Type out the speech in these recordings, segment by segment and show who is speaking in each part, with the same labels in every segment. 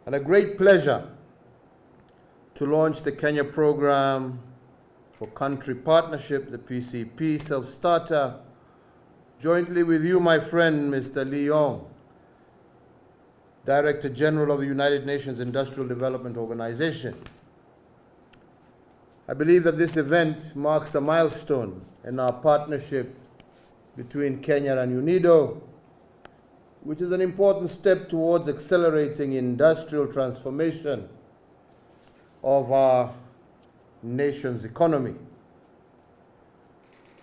Speaker 1: and a great pleasure to launch the Kenya Program for Country Partnership, the PCP Self-Starter, jointly with you, my friend, Mr. Leong, Director General of the United Nations Industrial Development Organization. I believe that this event marks a milestone in our partnership between Kenya and UNIDO, which is an important step towards accelerating industrial transformation of our nation's economy.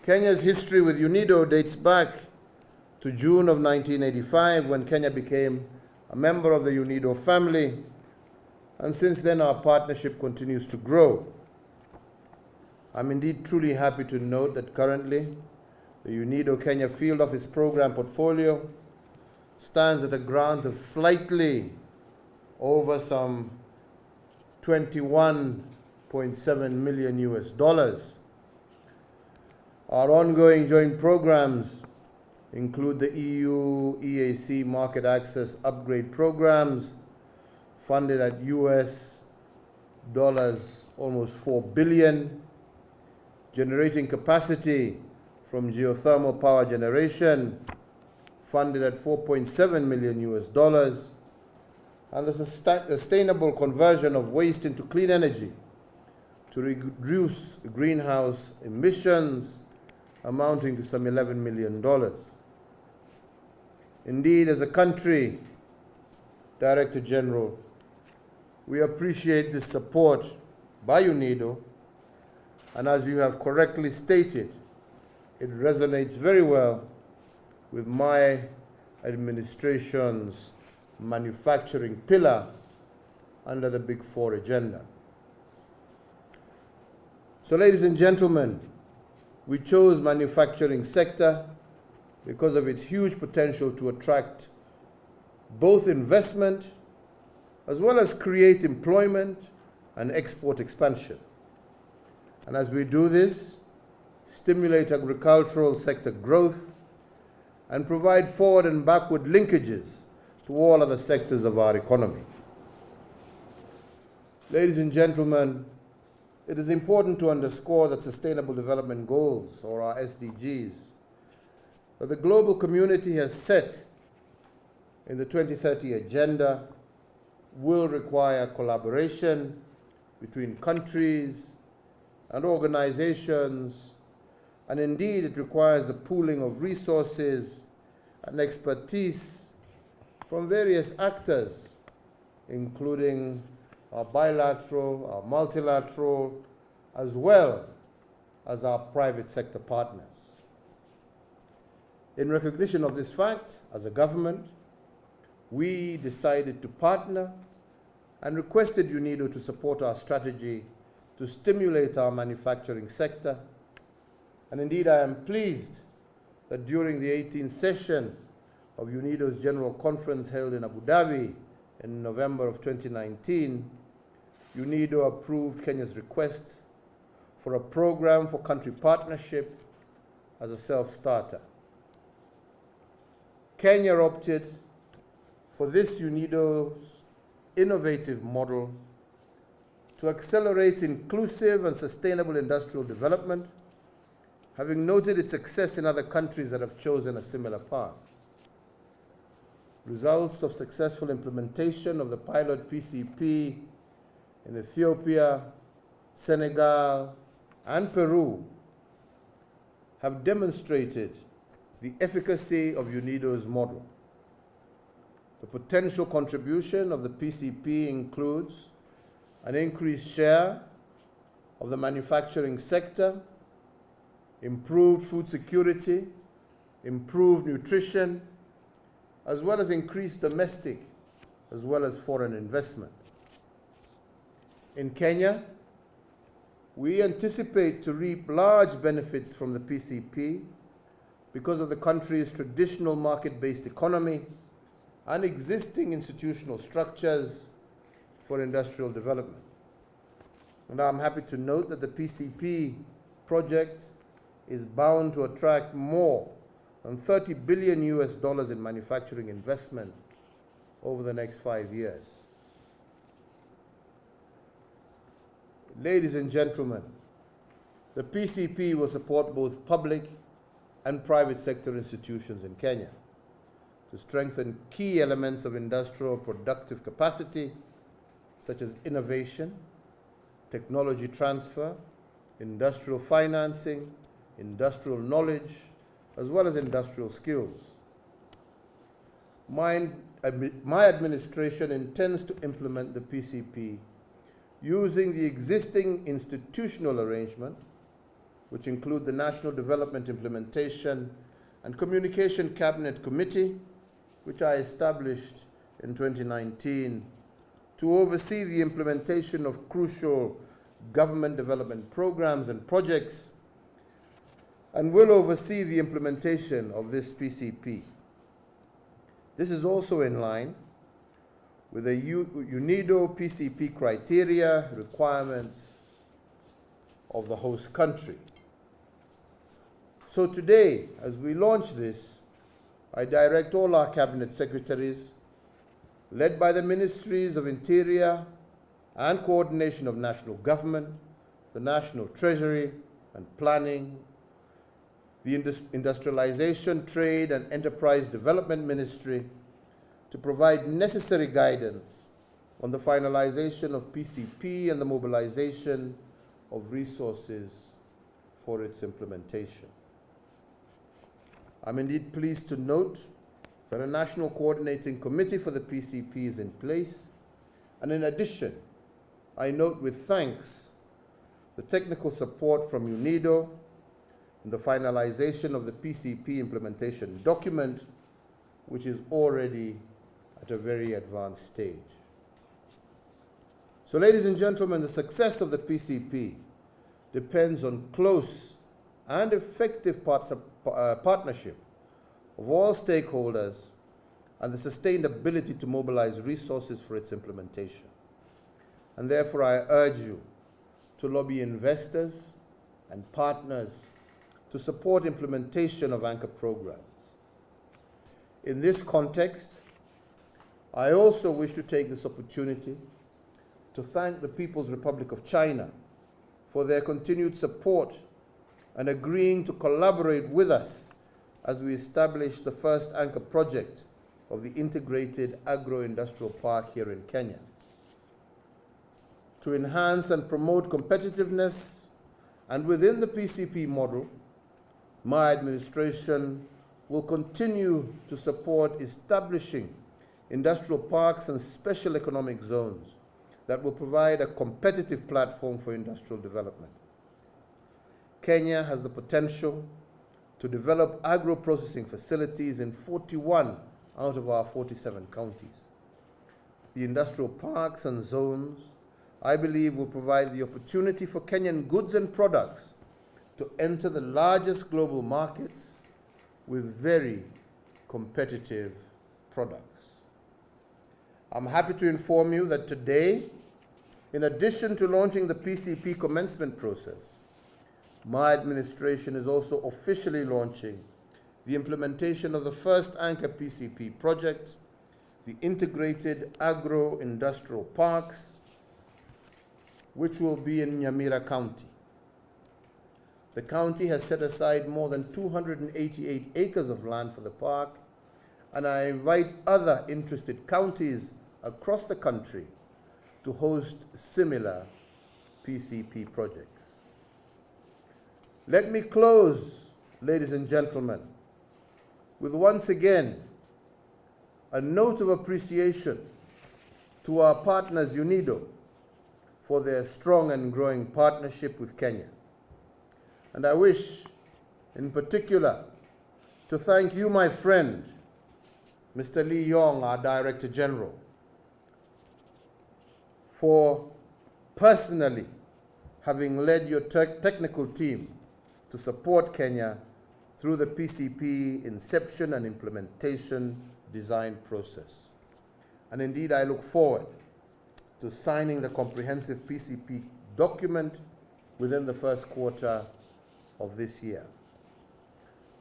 Speaker 1: Kenya's history with UNIDO dates back to June of 1985, when Kenya became a member of the UNIDO family, and since then our partnership continues to grow. I'm indeed truly happy to note that currently the UNIDO Kenya Field Office Program portfolio stands at a grant of slightly over some $21.7 million US. Our ongoing joint programs include the EU EAC Market Access Upgrade Programs, funded at US dollars almost $4 billion, generating capacity from geothermal power generation, funded at $4.7 million US, and the sustainable conversion of waste into clean energy to reduce greenhouse emissions, amounting to some $11 million. Indeed, as a country, Director General, we appreciate this support by UNIDO, and as you have correctly stated, it resonates very well with my administration's manufacturing pillar under the Big Four agenda. So, ladies and gentlemen, we chose manufacturing sector because of its huge potential to attract both investment as well as create employment and export expansion. And as we do this, stimulate agricultural sector growth and provide forward and backward linkages to all other sectors of our economy. Ladies and gentlemen, it is important to underscore that Sustainable Development Goals, or our SDGs, that the global community has set in the 2030 Agenda will require collaboration between countries and organizations, and indeed it requires the pooling of resources and expertise from various actors, including our bilateral, our multilateral, as well as our private sector partners. In recognition of this fact, as a government, we decided to partner and requested UNIDO to support our strategy to stimulate our manufacturing sector. And indeed, I am pleased that during the 18th session of UNIDO's General Conference held in Abu Dhabi in November of 2019, UNIDO approved Kenya's request for a program for country partnership as a self-starter. Kenya opted for this UNIDO's innovative model to accelerate inclusive and sustainable industrial development, having noted its success in other countries that have chosen a similar path. Results of successful implementation of the pilot PCP in Ethiopia, Senegal, and Peru have demonstrated the efficacy of UNIDO's model. The potential contribution of the PCP includes an increased share of the manufacturing sector, improved food security, improved nutrition, as well as increased domestic as well as foreign investment. In Kenya, we anticipate to reap large benefits from the PCP because of the country's traditional market-based economy and existing institutional structures for industrial development. And I'm happy to note that the PCP project is bound to attract more than $30 billion in manufacturing investment over the next 5 years. Ladies and gentlemen, the PCP will support both public and private sector institutions in Kenya to strengthen key elements of industrial productive capacity, such as innovation, technology transfer, industrial financing, industrial knowledge, as well as industrial skills. My administration intends to implement the PCP using the existing institutional arrangement, which include the National Development Implementation and Communication Cabinet Committee, which I established in 2019 to oversee the implementation of crucial government development programs and projects, and will oversee the implementation of this PCP. This is also in line with the UNIDO PCP criteria requirements of the host country. So today, as we launch this, I direct all our cabinet secretaries, led by the Ministries of Interior and Coordination of National Government, the National Treasury and Planning, the Industrialization, Trade and Enterprise Development Ministry, to provide necessary guidance on the finalization of PCP and the mobilization of resources for its implementation. I'm indeed pleased to note that a National Coordinating Committee for the PCP is in place, and in addition, I note with thanks the technical support from UNIDO in the finalization of the PCP implementation document, which is already at a very advanced stage. So, ladies and gentlemen, the success of the PCP depends on close and effective partnership of all stakeholders and the sustained ability to mobilize resources for its implementation. And therefore, I urge you to lobby investors and partners to support implementation of anchor programs. In this context, I also wish to take this opportunity to thank the People's Republic of China for their continued support and agreeing to collaborate with us as we establish the first anchor project of the integrated agro-industrial park here in Kenya. To enhance and promote competitiveness, and within the PCP model, my administration will continue to support establishing industrial parks and special economic zones that will provide a competitive platform for industrial development. Kenya has the potential to develop agro-processing facilities in 41 out of our 47 counties. The industrial parks and zones, I believe, will provide the opportunity for Kenyan goods and products to enter the largest global markets with very competitive products. I'm happy to inform you that today, in addition to launching the PCP commencement process, my administration is also officially launching the implementation of the first anchor PCP project, the Integrated Agro-Industrial Parks, which will be in Nyamira County. The county has set aside more than 288 acres of land for the park, and I invite other interested counties across the country to host similar PCP projects. Let me close, ladies and gentlemen, with once again a note of appreciation to our partners UNIDO for their strong and growing partnership with Kenya. And I wish, in particular, to thank you, my friend, Mr. Lee Yong, our Director General, for personally having led your technical team to support Kenya through the PCP inception and implementation design process. And indeed, I look forward to signing the comprehensive PCP document within the first quarter of this year.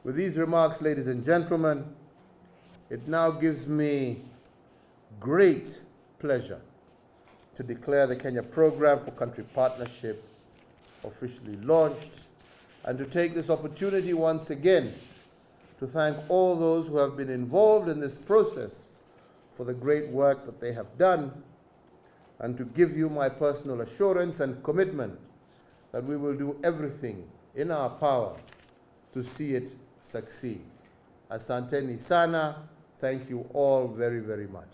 Speaker 1: With these remarks, ladies and gentlemen, it now gives me great pleasure to to declare the Kenya Program for Country Partnership officially launched, and to take this opportunity once again to thank all those who have been involved in this process for the great work that they have done, and to give you my personal assurance and commitment that we will do everything in our power to see it succeed. Asanteni sana. Thank you all very, very much.